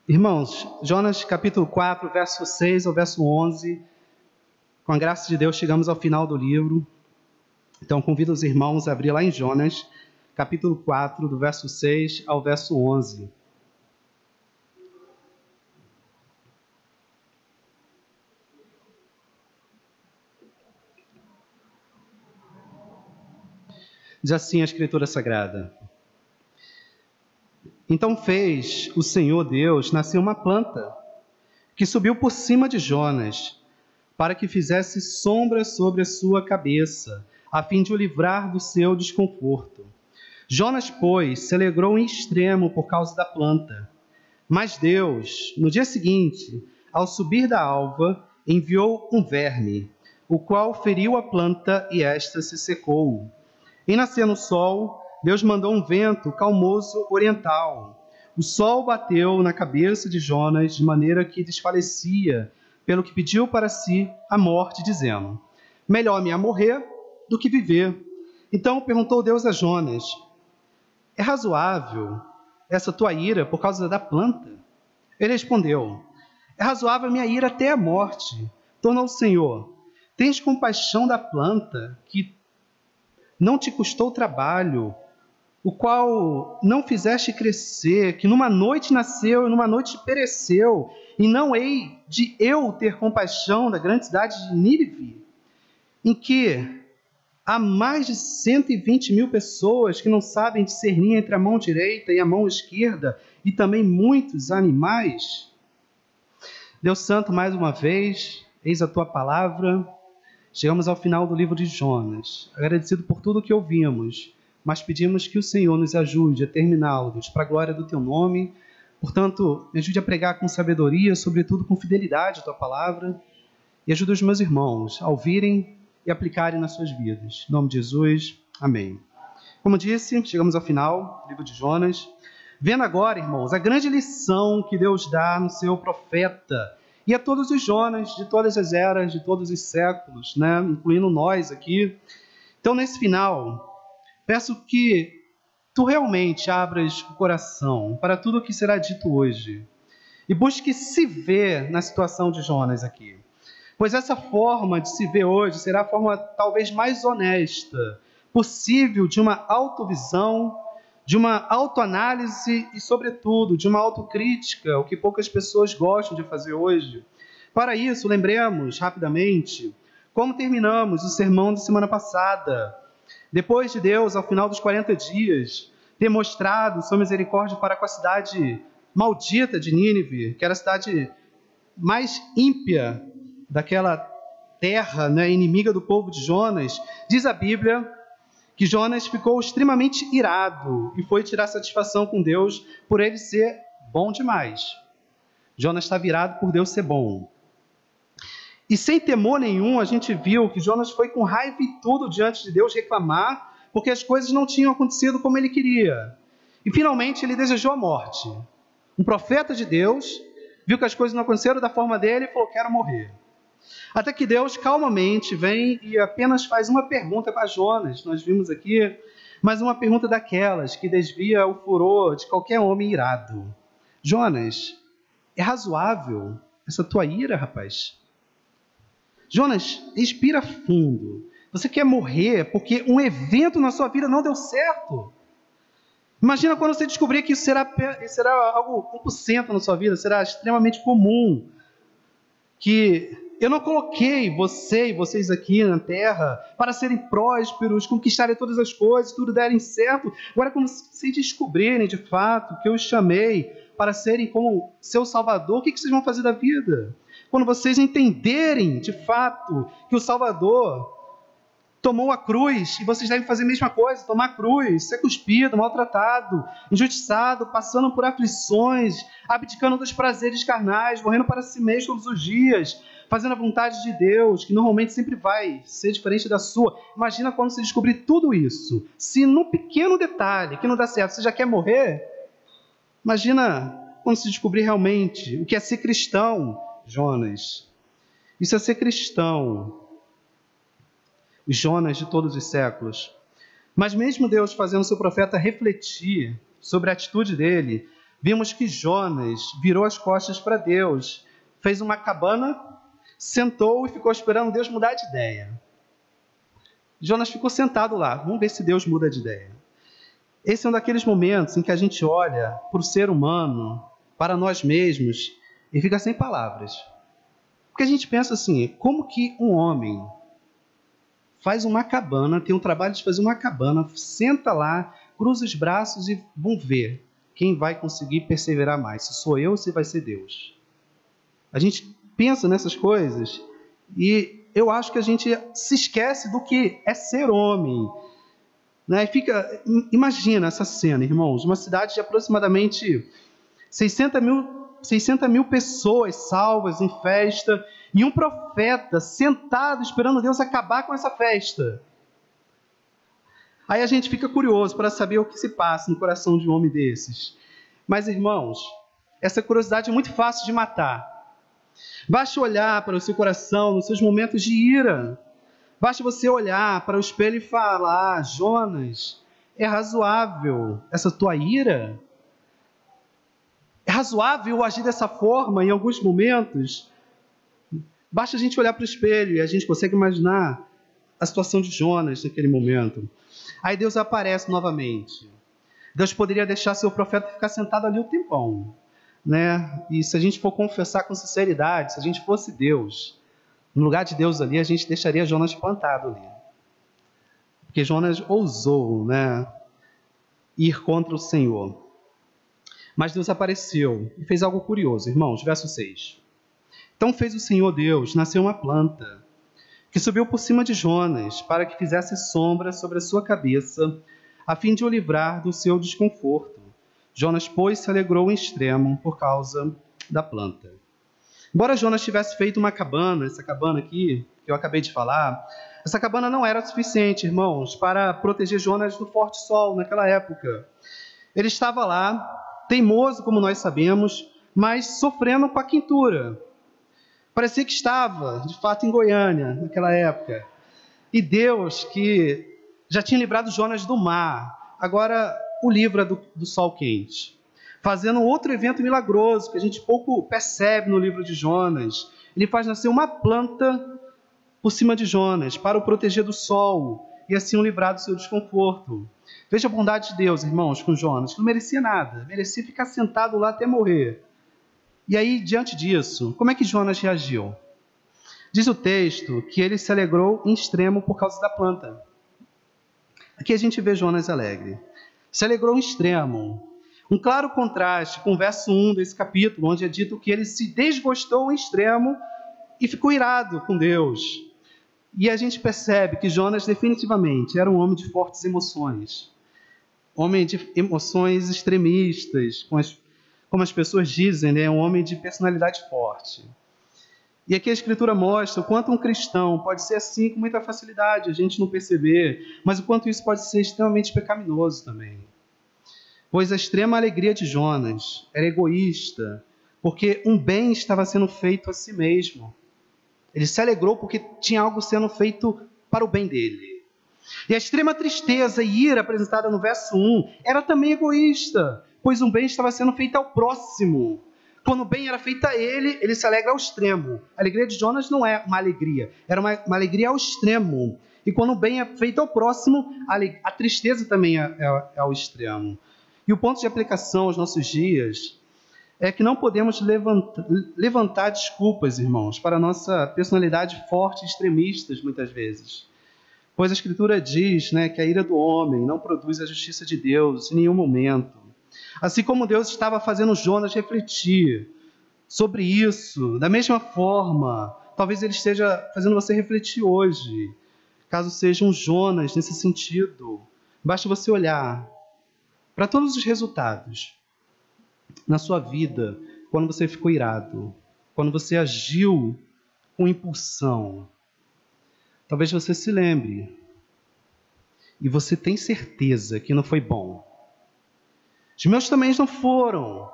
Irmãos, Jonas capítulo 4, verso 6 ao verso 11, com a graça de Deus chegamos ao final do livro. Então convido os irmãos a abrir lá em Jonas, capítulo 4, do verso 6 ao verso 11. Diz assim a Escritura Sagrada: Então fez o Senhor Deus nascer uma planta, que subiu por cima de Jonas, para que fizesse sombra sobre a sua cabeça, a fim de o livrar do seu desconforto. Jonas, pois, se alegrou em extremo por causa da planta. Mas Deus, no dia seguinte, ao subir da alva, enviou um verme, o qual feriu a planta e esta se secou. Em nascendo o sol, Deus mandou um vento calmoso oriental. O sol bateu na cabeça de Jonas de maneira que desfalecia, pelo que pediu para si a morte, dizendo: melhor-me a morrer do que viver. Então perguntou Deus a Jonas: é razoável essa tua ira por causa da planta? Ele respondeu: é razoável a minha ira até a morte. Tornou o Senhor: tens compaixão da planta, que não te custou trabalho, o qual não fizeste crescer, que numa noite nasceu e numa noite pereceu, e não hei de eu ter compaixão da grande cidade de Nínive, em que há mais de 120.000 pessoas que não sabem discernir entre a mão direita e a mão esquerda, e também muitos animais? Deus Santo, mais uma vez, eis a tua palavra. Chegamos ao final do livro de Jonas, agradecido por tudo que ouvimos, mas pedimos que o Senhor nos ajude a terminá-los para a glória do teu nome. Portanto, me ajude a pregar com sabedoria, sobretudo com fidelidade a tua palavra, e ajude os meus irmãos a ouvirem e aplicarem nas suas vidas. Em nome de Jesus, amém. Como disse, chegamos ao final do livro de Jonas, vendo agora, irmãos, a grande lição que Deus dá no seu profeta, e a todos os Jonas, de todas as eras, de todos os séculos, né? Incluindo nós aqui. Então, nesse final, peço que tu realmente abras o coração para tudo o que será dito hoje, e busque se ver na situação de Jonas aqui. Pois essa forma de se ver hoje será a forma talvez mais honesta possível de uma autovisão, de uma autoanálise e, sobretudo, de uma autocrítica, o que poucas pessoas gostam de fazer hoje. Para isso, lembremos rapidamente como terminamos o sermão da semana passada. Depois de Deus, ao final dos 40 dias, ter mostrado sua misericórdia para com a cidade maldita de Nínive, que era a cidade mais ímpia daquela terra, né, inimiga do povo de Jonas, diz a Bíblia que Jonas ficou extremamente irado e foi tirar satisfação com Deus por ele ser bom demais. Jonas estava irado por Deus ser bom. E sem temor nenhum, a gente viu que Jonas foi com raiva e tudo diante de Deus reclamar, porque as coisas não tinham acontecido como ele queria. E finalmente ele desejou a morte. Um profeta de Deus viu que as coisas não aconteceram da forma dele e falou: quero morrer. Até que Deus calmamente vem e apenas faz uma pergunta para Jonas, nós vimos aqui, mas uma pergunta daquelas que desvia o furor de qualquer homem irado. Jonas, é razoável essa tua ira, rapaz? Jonas, respira fundo. Você quer morrer porque um evento na sua vida não deu certo? Imagina quando você descobrir que isso será algo 1% na sua vida, será extremamente comum, que eu não coloquei você e vocês aqui na terra para serem prósperos, conquistarem todas as coisas, tudo derem certo. Agora, quando vocês descobrirem de fato que eu os chamei para serem como seu Salvador, o que vocês vão fazer da vida? Quando vocês entenderem de fato que o Salvador tomou a cruz, e vocês devem fazer a mesma coisa, tomar a cruz, ser cuspido, maltratado, injustiçado, passando por aflições, abdicando dos prazeres carnais, morrendo para si mesmo todos os dias, fazendo a vontade de Deus, que normalmente sempre vai ser diferente da sua. Imagina quando você descobrir tudo isso. Se num pequeno detalhe que não dá certo, você já quer morrer, imagina quando você descobrir realmente o que é ser cristão, Jonas. Isso é ser cristão. Os Jonas de todos os séculos. Mas mesmo Deus fazendo seu profeta refletir sobre a atitude dele, vimos que Jonas virou as costas para Deus, fez uma cabana, sentou e ficou esperando Deus mudar de ideia. Jonas ficou sentado lá, vamos ver se Deus muda de ideia. Esse é um daqueles momentos em que a gente olha para o ser humano, para nós mesmos, e fica sem palavras. Porque a gente pensa assim, como que um homem faz uma cabana, tem o trabalho de fazer uma cabana, senta lá, cruza os braços e vamos ver quem vai conseguir perseverar mais, se sou eu ou se vai ser Deus. A gente pensa nessas coisas e eu acho que a gente se esquece do que é ser homem. Né? Imagina essa cena, irmãos, uma cidade de aproximadamente 600 mil pessoas salvas em festa e um profeta sentado esperando Deus acabar com essa festa. Aí a gente fica curioso para saber o que se passa no coração de um homem desses. Mas, irmãos, essa curiosidade é muito fácil de matar. Basta olhar para o seu coração nos seus momentos de ira. Basta você olhar para o espelho e falar: Jonas, é razoável essa tua ira? É razoável agir dessa forma em alguns momentos? Basta a gente olhar para o espelho e a gente consegue imaginar a situação de Jonas naquele momento. Aí Deus aparece novamente. Deus poderia deixar seu profeta ficar sentado ali um tempão, né? E se a gente for confessar com sinceridade, se a gente fosse Deus, no lugar de Deus ali, a gente deixaria Jonas plantado ali. Porque Jonas ousou, né, ir contra o Senhor. Mas Deus apareceu e fez algo curioso, irmãos, verso 6. Então fez o Senhor Deus nascer uma planta, que subiu por cima de Jonas, para que fizesse sombra sobre a sua cabeça, a fim de o livrar do seu desconforto. Jonas, pois, se alegrou em extremo por causa da planta. Embora Jonas tivesse feito uma cabana, essa cabana aqui, que eu acabei de falar, essa cabana não era suficiente, irmãos, para proteger Jonas do forte sol naquela época. Ele estava lá, teimoso, como nós sabemos, mas sofrendo com a quentura. Parecia que estava, de fato, em Goiânia, naquela época. E Deus, que já tinha livrado Jonas do mar, agora o livra do sol quente. Fazendo outro evento milagroso, que a gente pouco percebe no livro de Jonas. Ele faz nascer uma planta por cima de Jonas, para o proteger do sol, e assim o livrar do seu desconforto. Veja a bondade de Deus, irmãos, com Jonas, que não merecia nada, merecia ficar sentado lá até morrer. E aí, diante disso, como é que Jonas reagiu? Diz o texto que ele se alegrou em extremo por causa da planta. Aqui a gente vê Jonas alegre. Se alegrou em extremo. Um claro contraste com o verso 1 desse capítulo, onde é dito que ele se desgostou em extremo e ficou irado com Deus. E a gente percebe que Jonas definitivamente era um homem de fortes emoções. Homem de emoções extremistas, como as pessoas dizem, né? Um homem de personalidade forte. E aqui a Escritura mostra o quanto um cristão pode ser assim com muita facilidade, a gente não perceber, mas o quanto isso pode ser extremamente pecaminoso também. Pois a extrema alegria de Jonas era egoísta, porque um bem estava sendo feito a si mesmo. Ele se alegrou porque tinha algo sendo feito para o bem dele. E a extrema tristeza e ira apresentada no verso 1 era também egoísta, pois um bem estava sendo feito ao próximo. Quando o bem era feito a ele, ele se alegra ao extremo. A alegria de Jonas não é uma alegria, era uma alegria ao extremo. E quando o bem é feito ao próximo, a tristeza também é ao extremo. E o ponto de aplicação aos nossos dias é que não podemos levantar desculpas, irmãos, para a nossa personalidade forte e extremistas, muitas vezes. Pois a Escritura diz, né, que a ira do homem não produz a justiça de Deus em nenhum momento. Assim como Deus estava fazendo Jonas refletir sobre isso, da mesma forma, talvez Ele esteja fazendo você refletir hoje, caso seja um Jonas nesse sentido. Basta você olhar para todos os resultados na sua vida, quando você ficou irado, quando você agiu com impulsão. Talvez você se lembre, e você tem certeza que não foi bom. Os meus também não foram.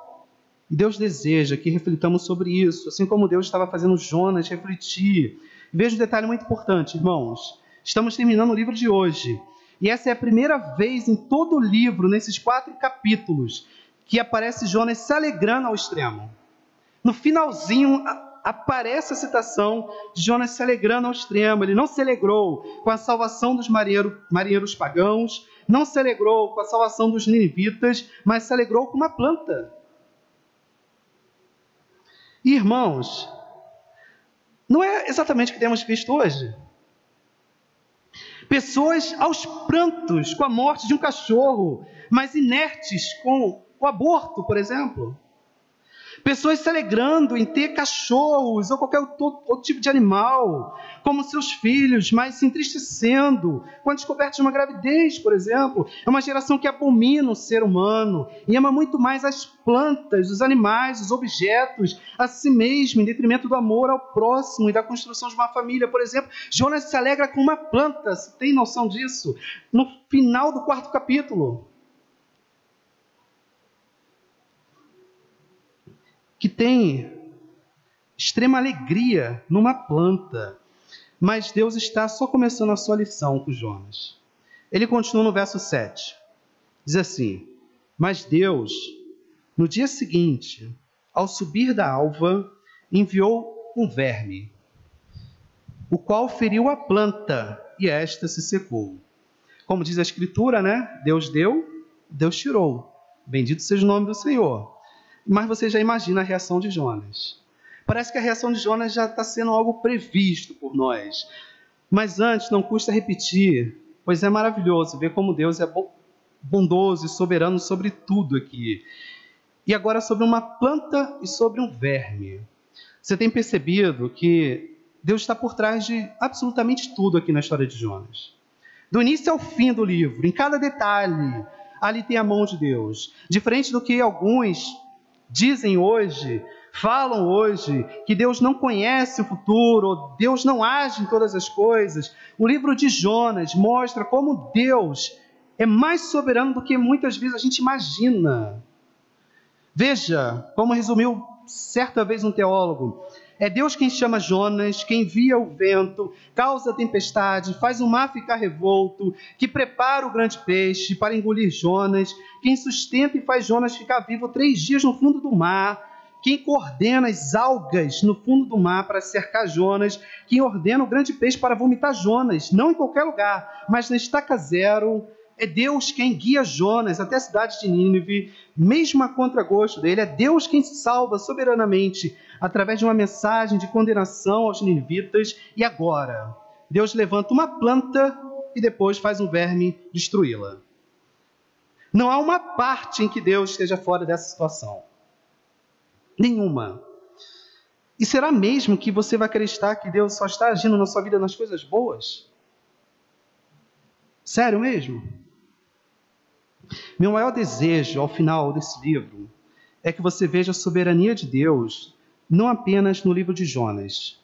E Deus deseja que reflitamos sobre isso, assim como Deus estava fazendo Jonas refletir. Veja um detalhe muito importante, irmãos. Estamos terminando o livro de hoje. E essa é a primeira vez em todo o livro, nesses 4 capítulos, que aparece Jonas se alegrando ao extremo. No finalzinho aparece a citação de Jonas se alegrando ao extremo. Ele não se alegrou com a salvação dos marinheiros pagãos, não se alegrou com a salvação dos ninivitas, mas se alegrou com uma planta. E, irmãos, não é exatamente o que temos visto hoje? Pessoas aos prantos com a morte de um cachorro, mas inertes com o aborto, por exemplo. Pessoas se alegrando em ter cachorros ou qualquer outro tipo de animal, como seus filhos, mas se entristecendo com a descoberta de uma gravidez, por exemplo. É uma geração que abomina o ser humano e ama muito mais as plantas, os animais, os objetos, a si mesmo, em detrimento do amor ao próximo e da construção de uma família. Por exemplo, Jonas se alegra com uma planta, você tem noção disso? No final do 4º capítulo. Que tem extrema alegria numa planta. Mas Deus está só começando a sua lição com Jonas. Ele continua no verso 7. Diz assim: mas Deus, no dia seguinte, ao subir da alva, enviou um verme, o qual feriu a planta, e esta se secou. Como diz a Escritura, né? Deus deu, Deus tirou. Bendito seja o nome do Senhor. Mas você já imagina a reação de Jonas. Parece que a reação de Jonas já está sendo algo previsto por nós. Mas antes, não custa repetir, pois é maravilhoso ver como Deus é bondoso e soberano sobre tudo aqui. E agora sobre uma planta e sobre um verme. Você tem percebido que Deus está por trás de absolutamente tudo aqui na história de Jonas. Do início ao fim do livro, em cada detalhe, ali tem a mão de Deus. Diferente do que alguns dizem hoje, falam hoje, que Deus não conhece o futuro, ou Deus não age em todas as coisas. O livro de Jonas mostra como Deus é mais soberano do que muitas vezes a gente imagina. Veja como resumiu certa vez um teólogo: é Deus quem chama Jonas, quem envia o vento, causa a tempestade, faz o mar ficar revolto, que prepara o grande peixe para engolir Jonas, quem sustenta e faz Jonas ficar vivo 3 dias no fundo do mar, quem coordena as algas no fundo do mar para cercar Jonas, quem ordena o grande peixe para vomitar Jonas, não em qualquer lugar, mas na estaca zero. É Deus quem guia Jonas até a cidade de Nínive, mesmo a contragosto dele. É Deus quem salva soberanamente através de uma mensagem de condenação aos ninivitas. E agora, Deus levanta uma planta e depois faz um verme destruí-la. Não há uma parte em que Deus esteja fora dessa situação. Nenhuma. E será mesmo que você vai acreditar que Deus só está agindo na sua vida nas coisas boas? Sério mesmo? Meu maior desejo ao final desse livro é que você veja a soberania de Deus não apenas no livro de Jonas,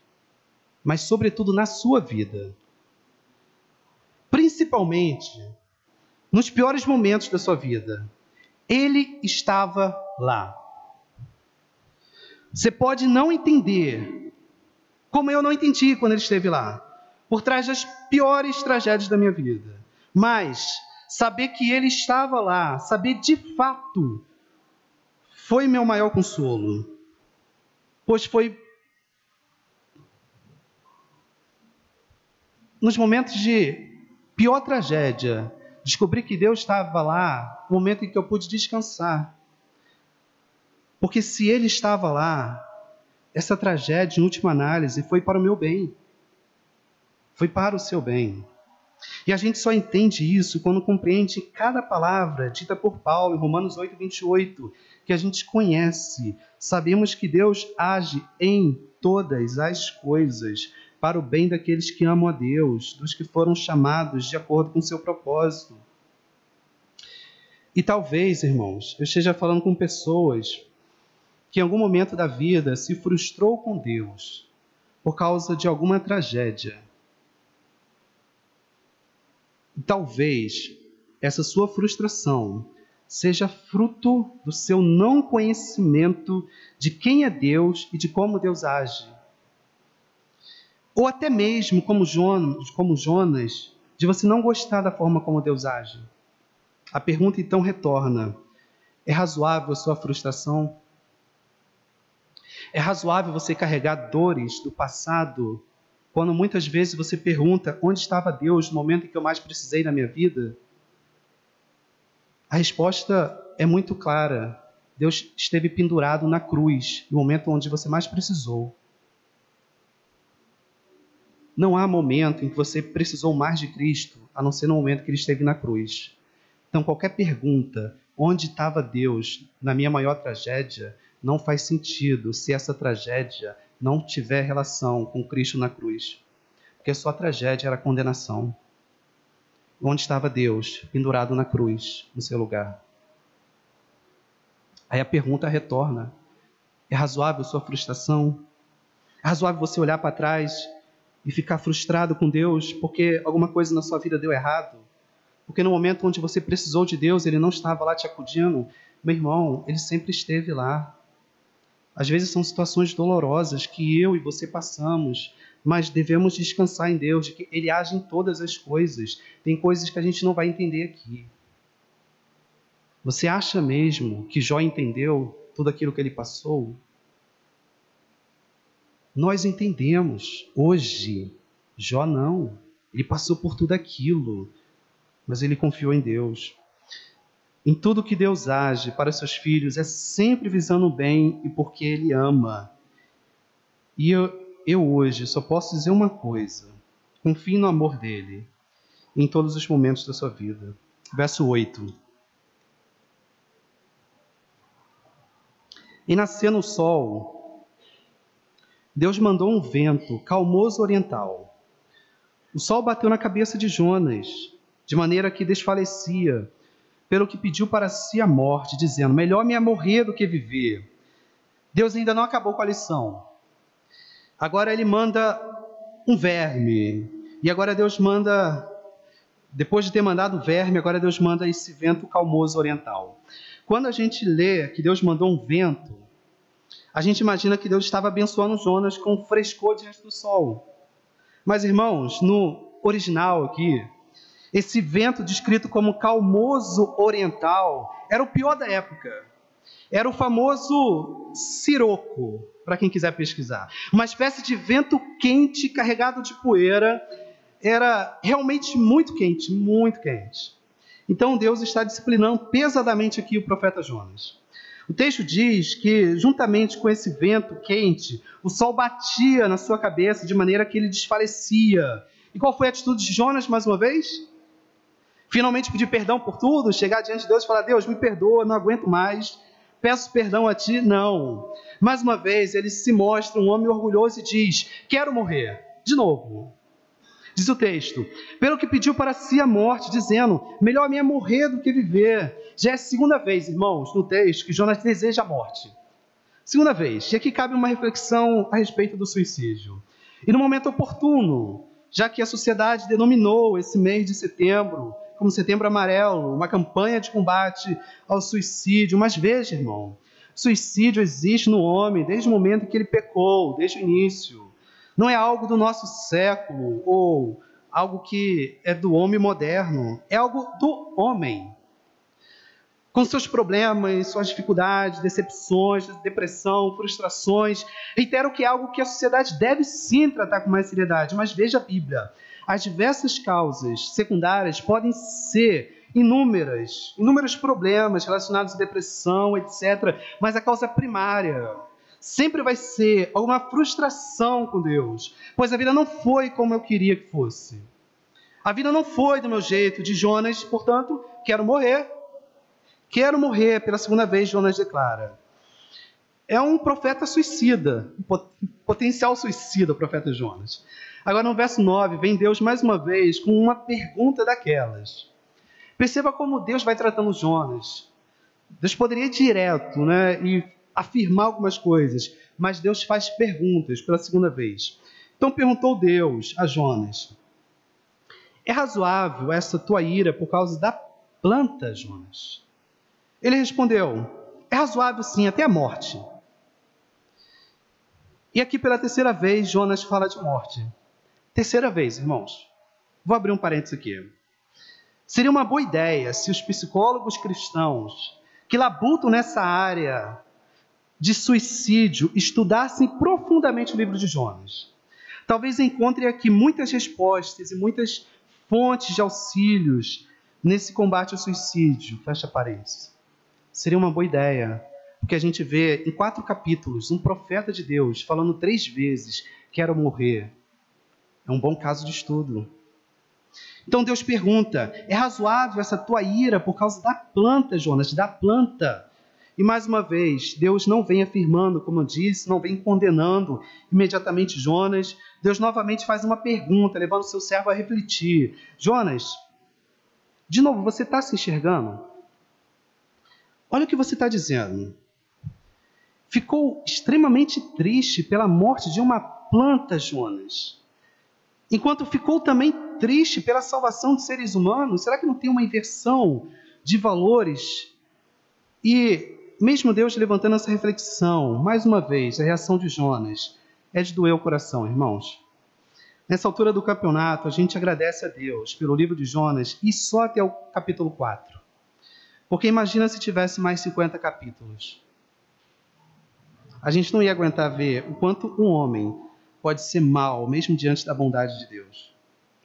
mas sobretudo na sua vida. Principalmente nos piores momentos da sua vida. Ele estava lá. Você pode não entender, como eu não entendi quando ele esteve lá, por trás das piores tragédias da minha vida. Mas saber que ele estava lá, saber de fato, foi meu maior consolo. Pois foi nos momentos de pior tragédia, descobri que Deus estava lá, no momento em que eu pude descansar. Porque se ele estava lá, essa tragédia, em última análise, foi para o meu bem. Foi para o seu bem. E a gente só entende isso quando compreende cada palavra dita por Paulo em Romanos 8, 28, que a gente conhece. Sabemos que Deus age em todas as coisas para o bem daqueles que amam a Deus, dos que foram chamados de acordo com o seu propósito. E talvez, irmãos, eu esteja falando com pessoas que em algum momento da vida se frustrou com Deus por causa de alguma tragédia. E talvez essa sua frustração seja fruto do seu não conhecimento de quem é Deus e de como Deus age. Ou até mesmo, como Jonas, de você não gostar da forma como Deus age. A pergunta então retorna: É razoável a sua frustração? É razoável você carregar dores do passado, quando muitas vezes você pergunta: onde estava Deus no momento em que eu mais precisei na minha vida? A resposta é muito clara. Deus esteve pendurado na cruz, no momento onde você mais precisou. Não há momento em que você precisou mais de Cristo, a não ser no momento que Ele esteve na cruz. Então, qualquer pergunta, onde estava Deus na minha maior tragédia, não faz sentido se essa tragédia não tiver relação com Cristo na cruz. Porque a sua tragédia era a condenação. Onde estava Deus, pendurado na cruz, no seu lugar? Aí a pergunta retorna: é razoável sua frustração? É razoável você olhar para trás e ficar frustrado com Deus porque alguma coisa na sua vida deu errado? Porque no momento onde você precisou de Deus, Ele não estava lá te acudindo? Meu irmão, Ele sempre esteve lá. Às vezes são situações dolorosas que eu e você passamos, mas devemos descansar em Deus, de que Ele age em todas as coisas. Tem coisas que a gente não vai entender aqui. Você acha mesmo que Jó entendeu tudo aquilo que ele passou? Nós entendemos. Hoje, Jó não. Ele passou por tudo aquilo, mas ele confiou em Deus. Em tudo que Deus age para seus filhos é sempre visando o bem e porque Ele ama. E eu hoje só posso dizer uma coisa: confie no amor dEle em todos os momentos da sua vida. Verso 8. E nascendo o sol, Deus mandou um vento calmoso oriental. O sol bateu na cabeça de Jonas, de maneira que desfalecia, pelo que pediu para si a morte, dizendo: melhor me é morrer do que viver. Deus ainda não acabou com a lição. Agora Ele manda um verme. E agora Deus manda, depois de ter mandado o verme, agora Deus manda esse vento calmoso oriental. Quando a gente lê que Deus mandou um vento, a gente imagina que Deus estava abençoando Jonas com frescor diante do sol. Mas, irmãos, no original aqui, esse vento descrito como calmoso oriental era o pior da época. Era o famoso siroco, para quem quiser pesquisar. Uma espécie de vento quente carregado de poeira. Era realmente muito quente, muito quente. Então Deus está disciplinando pesadamente aqui o profeta Jonas. O texto diz que, juntamente com esse vento quente, o sol batia na sua cabeça de maneira que ele desfalecia. E qual foi a atitude de Jonas mais uma vez? Finalmente pedir perdão por tudo, chegar diante de Deus e falar: Deus, me perdoa, não aguento mais, peço perdão a Ti. Não. Mais uma vez, ele se mostra um homem orgulhoso e diz: quero morrer. De novo. Diz o texto: pelo que pediu para si a morte, dizendo: melhor me é morrer do que viver. Já é a segunda vez, irmãos, no texto que Jonas deseja a morte. Segunda vez. E aqui cabe uma reflexão a respeito do suicídio. E no momento oportuno, já que a sociedade denominou esse mês de setembro como Setembro Amarelo, uma campanha de combate ao suicídio. Mas veja, irmão, suicídio existe no homem desde o momento em que ele pecou, desde o início. Não é algo do nosso século ou algo que é do homem moderno. É algo do homem. Com seus problemas, suas dificuldades, decepções, depressão, frustrações. Reitero que é algo que a sociedade deve sim tratar com mais seriedade. Mas veja a Bíblia. As diversas causas secundárias podem ser inúmeros problemas relacionados à depressão, etc. Mas a causa primária sempre vai ser alguma frustração com Deus, pois a vida não foi como eu queria que fosse. A vida não foi do meu jeito, de Jonas, portanto, quero morrer. Quero morrer, pela segunda vez, Jonas declara. É um profeta suicida, um potencial suicida, o profeta Jonas. Agora, no verso 9, vem Deus mais uma vez com uma pergunta daquelas. Perceba como Deus vai tratando Jonas. Deus poderia ir direto, e afirmar algumas coisas, mas Deus faz perguntas pela segunda vez. Então perguntou Deus a Jonas: é razoável essa tua ira por causa da planta, Jonas? Ele respondeu: é razoável sim, até a morte. E aqui pela terceira vez Jonas fala de morte. Terceira vez, irmãos. Vou abrir um parênteses aqui. Seria uma boa ideia se os psicólogos cristãos que labutam nessa área de suicídio estudassem profundamente o livro de Jonas. Talvez encontrem aqui muitas respostas e muitas fontes de auxílios nesse combate ao suicídio. Fecha parênteses. Seria uma boa ideia, porque a gente vê em 4 capítulos um profeta de Deus falando 3 vezes: quero morrer. É um bom caso de estudo. Então Deus pergunta: é razoável essa tua ira por causa da planta, Jonas, da planta? E mais uma vez, Deus não vem afirmando, como eu disse, não vem condenando imediatamente Jonas. Deus novamente faz uma pergunta, levando o seu servo a refletir. Jonas, de novo, você está se enxergando? Olha o que você está dizendo. Ficou extremamente triste pela morte de uma planta, Jonas. Enquanto ficou também triste pela salvação de seres humanos. Será que não tem uma inversão de valores? E mesmo Deus levantando essa reflexão, mais uma vez, a reação de Jonas é de doer o coração, irmãos. Nessa altura do campeonato, a gente agradece a Deus pelo livro de Jonas e só até o capítulo 4. Porque imagina se tivesse mais 50 capítulos. A gente não ia aguentar ver o quanto um homem pode ser mau, mesmo diante da bondade de Deus.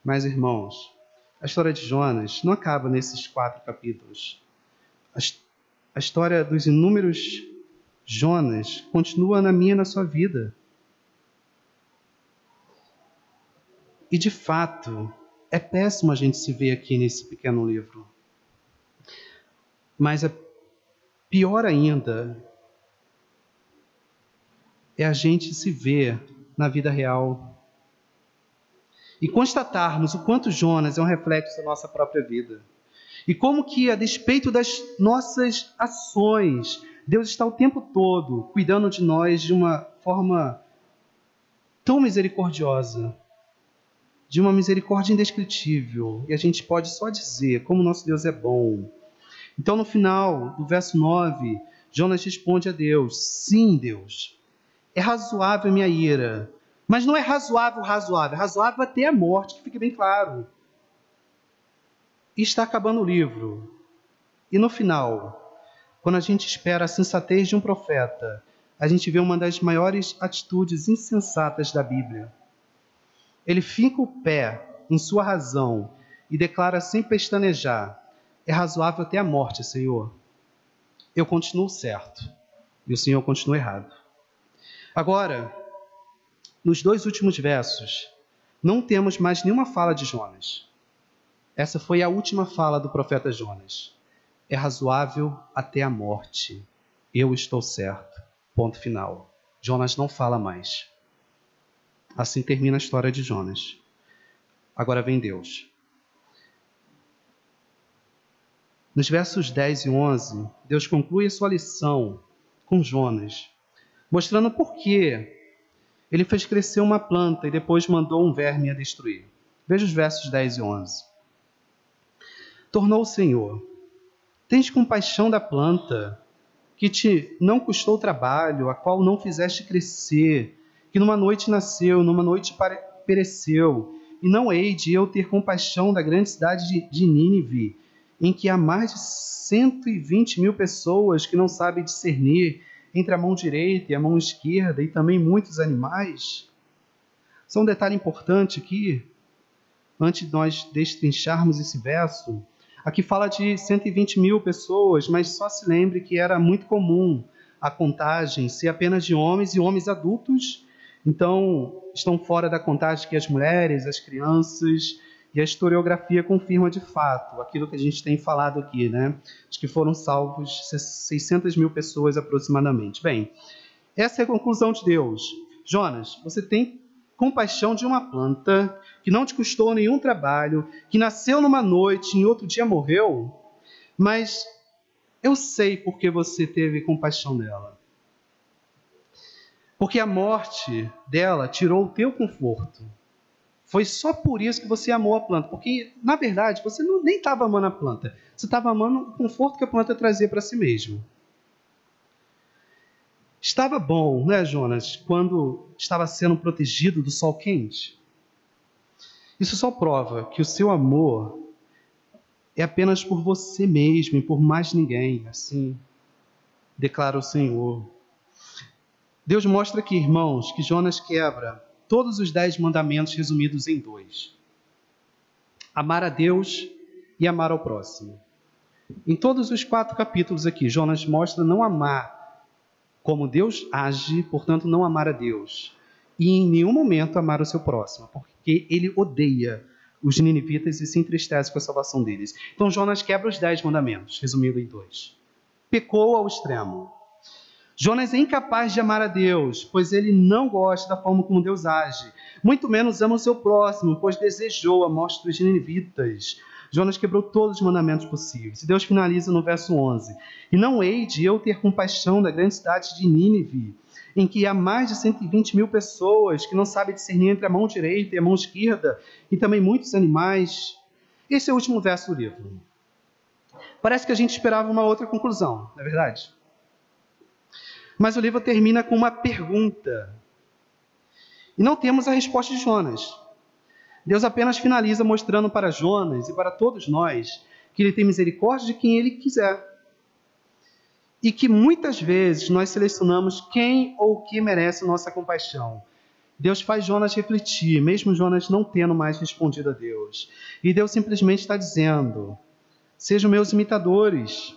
Mas, irmãos, a história de Jonas não acaba nesses 4 capítulos. A história dos inúmeros Jonas continua na minha e na sua vida. E, de fato, é péssimo a gente se ver aqui nesse pequeno livro. Mas pior ainda é a gente se ver na vida real e constatarmos o quanto Jonas é um reflexo da nossa própria vida. E como que, a despeito das nossas ações, Deus está o tempo todo cuidando de nós de uma forma tão misericordiosa, de uma misericórdia indescritível. E a gente pode só dizer como nosso Deus é bom. Então, no final do verso 9, Jonas responde a Deus: sim, Deus, é razoável a minha ira, mas não é razoável, é razoável até a morte, que fique bem claro. E está acabando o livro. E no final, quando a gente espera a sensatez de um profeta, a gente vê uma das maiores atitudes insensatas da Bíblia. Ele finca o pé em sua razão e declara sem pestanejar: é razoável até a morte, Senhor. Eu continuo certo e o Senhor continua errado. Agora, nos 2 últimos versos, não temos mais nenhuma fala de Jonas. Essa foi a última fala do profeta Jonas. É razoável até a morte. Eu estou certo. Ponto final. Jonas não fala mais. Assim termina a história de Jonas. Agora vem Deus. Nos versos 10 e 11, Deus conclui a sua lição com Jonas, mostrando por que ele fez crescer uma planta e depois mandou um verme a destruir. Veja os versos 10 e 11. Tornou o Senhor: tens compaixão da planta, que te não custou trabalho, a qual não fizeste crescer, que numa noite nasceu, numa noite pereceu, e não hei de eu ter compaixão da grande cidade de Nínive, em que há mais de 120.000 pessoas que não sabem discernir entre a mão direita e a mão esquerda, e também muitos animais. Só um detalhe importante aqui, antes de nós destrincharmos esse verso. Aqui fala de 120.000 pessoas, mas só se lembre que era muito comum a contagem ser apenas de homens e homens adultos. Então, estão fora da contagem que as mulheres, as crianças, e a historiografia confirma de fato aquilo que a gente tem falado aqui, né? Acho que foram salvos 600.000 pessoas aproximadamente. Bem, essa é a conclusão de Deus. Jonas, você tem compaixão de uma planta que não te custou nenhum trabalho, que nasceu numa noite e em outro dia morreu, mas eu sei por que você teve compaixão dela. Porque a morte dela tirou o teu conforto. Foi só por isso que você amou a planta. Porque, na verdade, você nem estava amando a planta. Você estava amando o conforto que a planta trazia para si mesmo. Estava bom, né, Jonas, quando estava sendo protegido do sol quente? Isso só prova que o seu amor é apenas por você mesmo e por mais ninguém, assim. declara o Senhor. Deus mostra aqui, irmãos, que Jonas quebra todos os 10 mandamentos resumidos em 2. Amar a Deus e amar ao próximo. Em todos os 4 capítulos aqui, Jonas mostra não amar como Deus age, portanto não amar a Deus. E em nenhum momento amar o seu próximo, porque ele odeia os ninivitas e se entristece com a salvação deles. Então Jonas quebra os 10 mandamentos, resumido em 2. Pecou ao extremo. Jonas é incapaz de amar a Deus, pois ele não gosta da forma como Deus age. Muito menos ama o seu próximo, pois desejou a morte dos ninivitas. Jonas quebrou todos os mandamentos possíveis. E Deus finaliza no verso 11. E não hei de eu ter compaixão da grande cidade de Nínive, em que há mais de 120 mil pessoas que não sabem discernir entre a mão direita e a mão esquerda, e também muitos animais. Esse é o último verso do livro. Parece que a gente esperava uma outra conclusão, não é verdade? Mas o livro termina com uma pergunta. E não temos a resposta de Jonas. Deus apenas finaliza mostrando para Jonas e para todos nós que ele tem misericórdia de quem ele quiser. E que muitas vezes nós selecionamos quem ou o que merece nossa compaixão. Deus faz Jonas refletir, mesmo Jonas não tendo mais respondido a Deus. E Deus simplesmente está dizendo: sejam meus imitadores.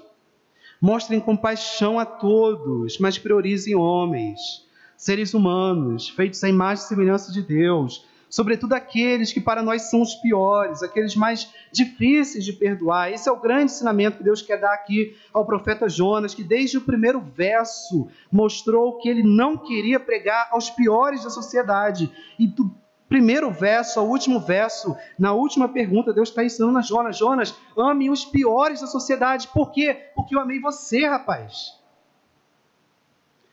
Mostrem compaixão a todos, mas priorizem homens, seres humanos, feitos à imagem e semelhança de Deus, sobretudo aqueles que para nós são os piores, aqueles mais difíceis de perdoar. Esse é o grande ensinamento que Deus quer dar aqui ao profeta Jonas, que desde o primeiro verso mostrou que ele não queria pregar aos piores da sociedade. E do primeiro verso ao último verso, na última pergunta, Deus está ensinando a Jonas: Jonas, ame os piores da sociedade. Por quê? Porque eu amei você, rapaz.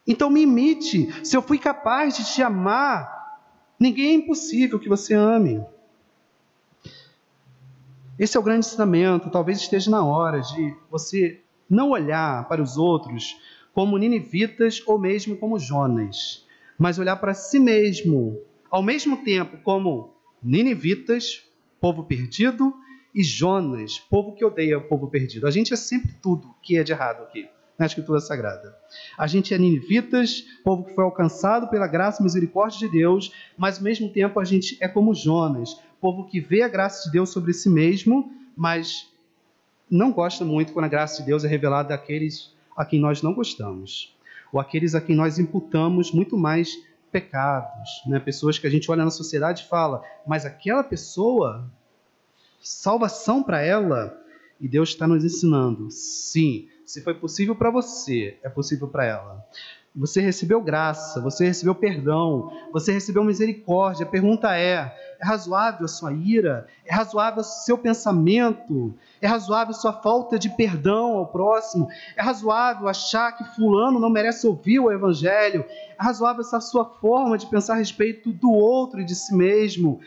Então me imite. Se eu fui capaz de te amar, ninguém é impossível que você ame. Esse é o grande ensinamento. Talvez esteja na hora de você não olhar para os outros como ninivitas ou mesmo como Jonas, mas olhar para si mesmo, ao mesmo tempo como ninivitas, povo perdido, e Jonas, povo que odeia o povo perdido. A gente é sempre tudo que é de errado aqui na Escritura Sagrada. A gente é ninivitas, povo que foi alcançado pela graça e misericórdia de Deus, mas ao mesmo tempo a gente é como Jonas, povo que vê a graça de Deus sobre si mesmo, mas não gosta muito quando a graça de Deus é revelada àqueles a quem nós não gostamos, ou àqueles a quem nós imputamos muito mais pecados, né? Pessoas que a gente olha na sociedade e fala: mas aquela pessoa, salvação para ela. E Deus está nos ensinando: sim, se foi possível para você, é possível para ela. Você recebeu graça, você recebeu perdão, você recebeu misericórdia. A pergunta é razoável a sua ira? É razoável o seu pensamento? É razoável a sua falta de perdão ao próximo? É razoável achar que fulano não merece ouvir o evangelho? É razoável essa sua forma de pensar a respeito do outro e de si mesmo?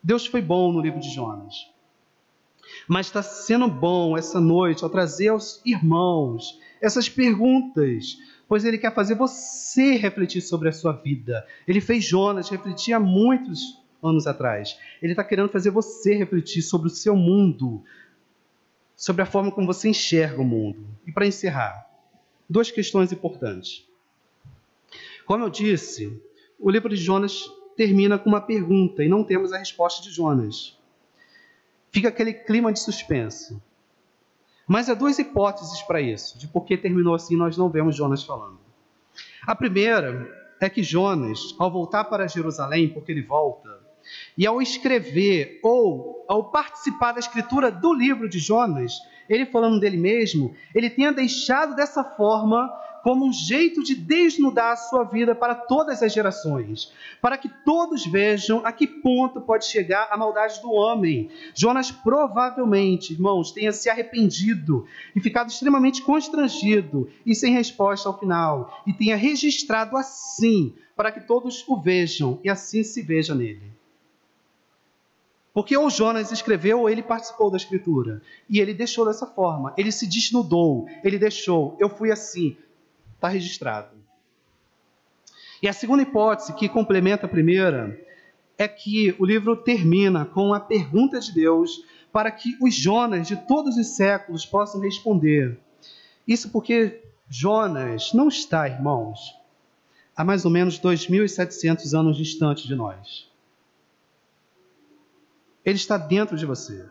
Deus foi bom no livro de Jonas. Mas está sendo bom essa noite ao trazer aos irmãos essas perguntas, pois Ele quer fazer você refletir sobre a sua vida. Ele fez Jonas refletir há muitos anos atrás. Ele está querendo fazer você refletir sobre o seu mundo, sobre a forma como você enxerga o mundo. E para encerrar, 2 questões importantes. Como eu disse, o livro de Jonas termina com uma pergunta e não temos a resposta de Jonas. Fica aquele clima de suspense. Mas há 2 hipóteses para isso, de por que terminou assim. Nós não vemos Jonas falando. A primeira é que Jonas, ao voltar para Jerusalém, porque ele volta, e ao escrever ou ao participar da escritura do livro de Jonas, ele falando dele mesmo, ele tenha deixado dessa forma como um jeito de desnudar a sua vida para todas as gerações, para que todos vejam a que ponto pode chegar a maldade do homem. Jonas provavelmente, irmãos, tenha se arrependido e ficado extremamente constrangido e sem resposta ao final, e tenha registrado assim, para que todos o vejam e assim se veja nele. Porque ou Jonas escreveu ou ele participou da escritura, e ele deixou dessa forma, ele se desnudou, ele deixou: eu fui assim. Está registrado. E a segunda hipótese, que complementa a primeira, é que o livro termina com a pergunta de Deus para que os Jonas de todos os séculos possam responder. Isso porque Jonas não está, irmãos, há mais ou menos 2.700 anos distante de nós. Ele está dentro de você.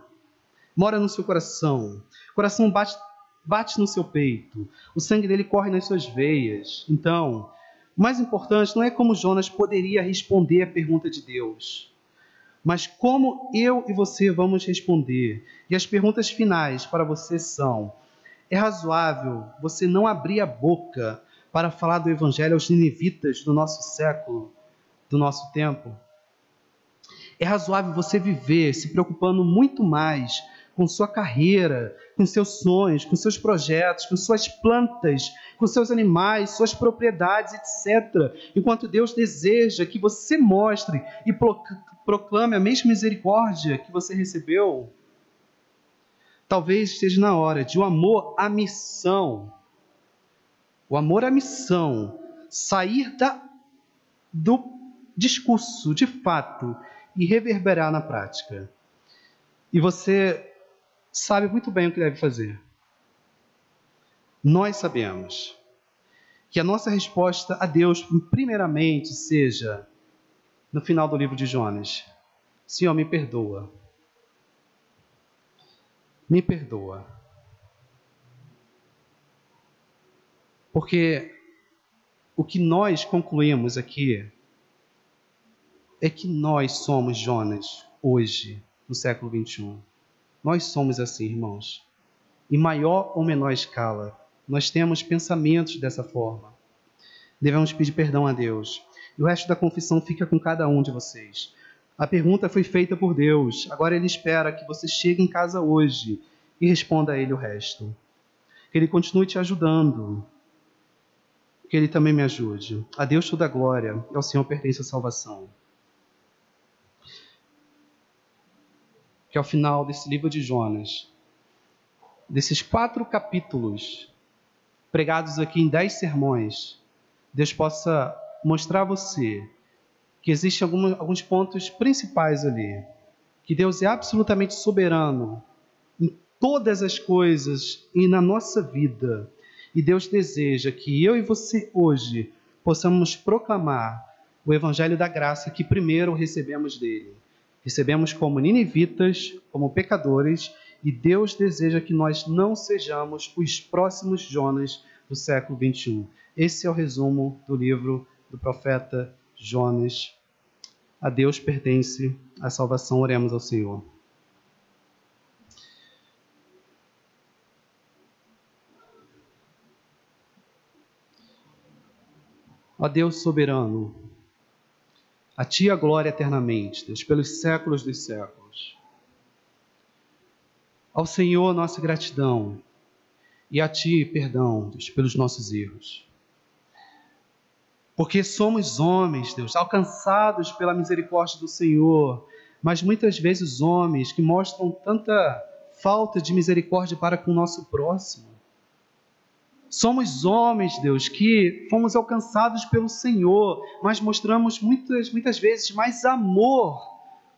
Mora no seu coração. O coração bate no seu peito. O sangue dele corre nas suas veias. Então, o mais importante não é como Jonas poderia responder à pergunta de Deus, mas como eu e você vamos responder. E as perguntas finais para você são: é razoável você não abrir a boca para falar do Evangelho aos ninivitas do nosso século, do nosso tempo? É razoável você viver se preocupando muito mais com sua carreira, com seus sonhos, com seus projetos, com suas plantas, com seus animais, suas propriedades, etc. Enquanto Deus deseja que você mostre e proclame a mesma misericórdia que você recebeu? Talvez esteja na hora de o amor à missão, sair do discurso de fato e reverberar na prática. E você sabe muito bem o que deve fazer. Nós sabemos que a nossa resposta a Deus, primeiramente, seja, no final do livro de Jonas: Senhor, me perdoa. Me perdoa. Porque o que nós concluímos aqui é que nós somos Jonas hoje, no século 21. Nós somos assim, irmãos. Em maior ou menor escala, nós temos pensamentos dessa forma. Devemos pedir perdão a Deus. E o resto da confissão fica com cada um de vocês. A pergunta foi feita por Deus. Agora Ele espera que você chegue em casa hoje e responda a Ele o resto. Que Ele continue te ajudando. Que Ele também me ajude. A Deus toda a glória. Ao Senhor pertence a salvação. Que ao final desse livro de Jonas, desses 4 capítulos, pregados aqui em 10 sermões, Deus possa mostrar a você que existem alguns pontos principais ali. Que Deus é absolutamente soberano em todas as coisas e na nossa vida. E Deus deseja que eu e você hoje possamos proclamar o Evangelho da graça que primeiro recebemos dele. Recebemos como ninivitas, como pecadores, e Deus deseja que nós não sejamos os próximos Jonas do século 21. Esse é o resumo do livro do profeta Jonas. A Deus pertence a salvação. Oremos ao Senhor. Ó Deus soberano, a Ti a glória eternamente, Deus, pelos séculos dos séculos. Ao Senhor nossa gratidão e a Ti perdão, Deus, pelos nossos erros. Porque somos homens, Deus, alcançados pela misericórdia do Senhor, mas muitas vezes homens que mostram tanta falta de misericórdia para com o nosso próximo. Somos homens, Deus, que fomos alcançados pelo Senhor, mas mostramos muitas vezes mais amor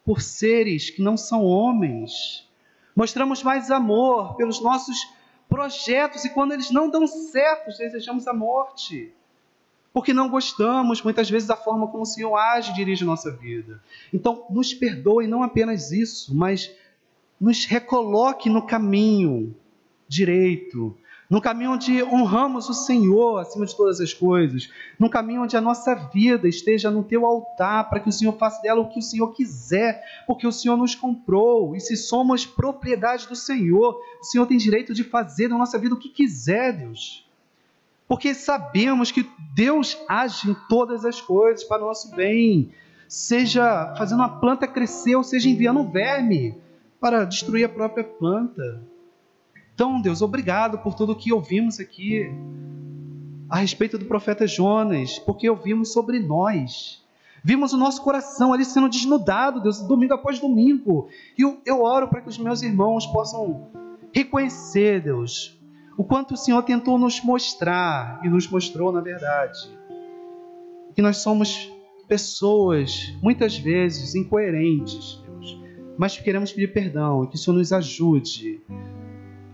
por seres que não são homens. Mostramos mais amor pelos nossos projetos e quando eles não dão certo, desejamos a morte. Porque não gostamos, muitas vezes, da forma como o Senhor age e dirige a nossa vida. Então, nos perdoe, não apenas isso, mas nos recoloque no caminho direito, no caminho onde honramos o Senhor acima de todas as coisas, no caminho onde a nossa vida esteja no Teu altar, para que o Senhor faça dela o que o Senhor quiser, porque o Senhor nos comprou, e se somos propriedade do Senhor, o Senhor tem direito de fazer na nossa vida o que quiser, Deus. Porque sabemos que Deus age em todas as coisas para o nosso bem, seja fazendo a planta crescer, ou seja enviando um verme para destruir a própria planta. Então, Deus, obrigado por tudo que ouvimos aqui a respeito do profeta Jonas, porque ouvimos sobre nós. Vimos o nosso coração ali sendo desnudado, Deus, domingo após domingo. E eu oro para que os meus irmãos possam reconhecer, Deus, o quanto o Senhor tentou nos mostrar, e nos mostrou na verdade, que nós somos pessoas, muitas vezes, incoerentes, Deus, mas queremos pedir perdão e que o Senhor nos ajude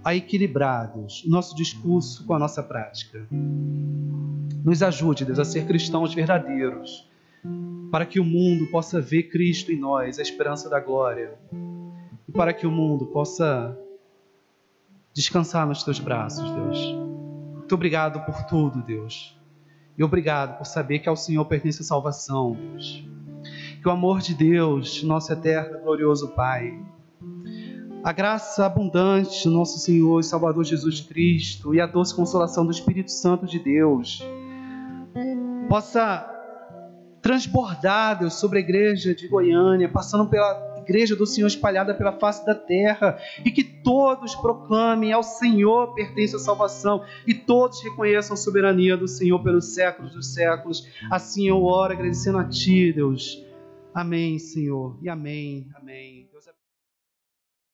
a equilibrar, Deus, o nosso discurso com a nossa prática. Nos ajude, Deus, a ser cristãos verdadeiros, para que o mundo possa ver Cristo em nós, a esperança da glória, e para que o mundo possa descansar nos teus braços, Deus. Muito obrigado por tudo, Deus. E obrigado por saber que ao Senhor pertence a salvação, Deus. Que o amor de Deus, nosso eterno e glorioso Pai, a graça abundante do nosso Senhor e Salvador Jesus Cristo e a doce consolação do Espírito Santo de Deus possa transbordar, Deus, sobre a igreja de Goiânia, passando pela igreja do Senhor espalhada pela face da terra, e que todos proclamem: ao Senhor pertence a salvação, e todos reconheçam a soberania do Senhor pelos séculos dos séculos. Assim eu oro agradecendo a Ti, Deus. Amém, Senhor, e amém, amém. Deus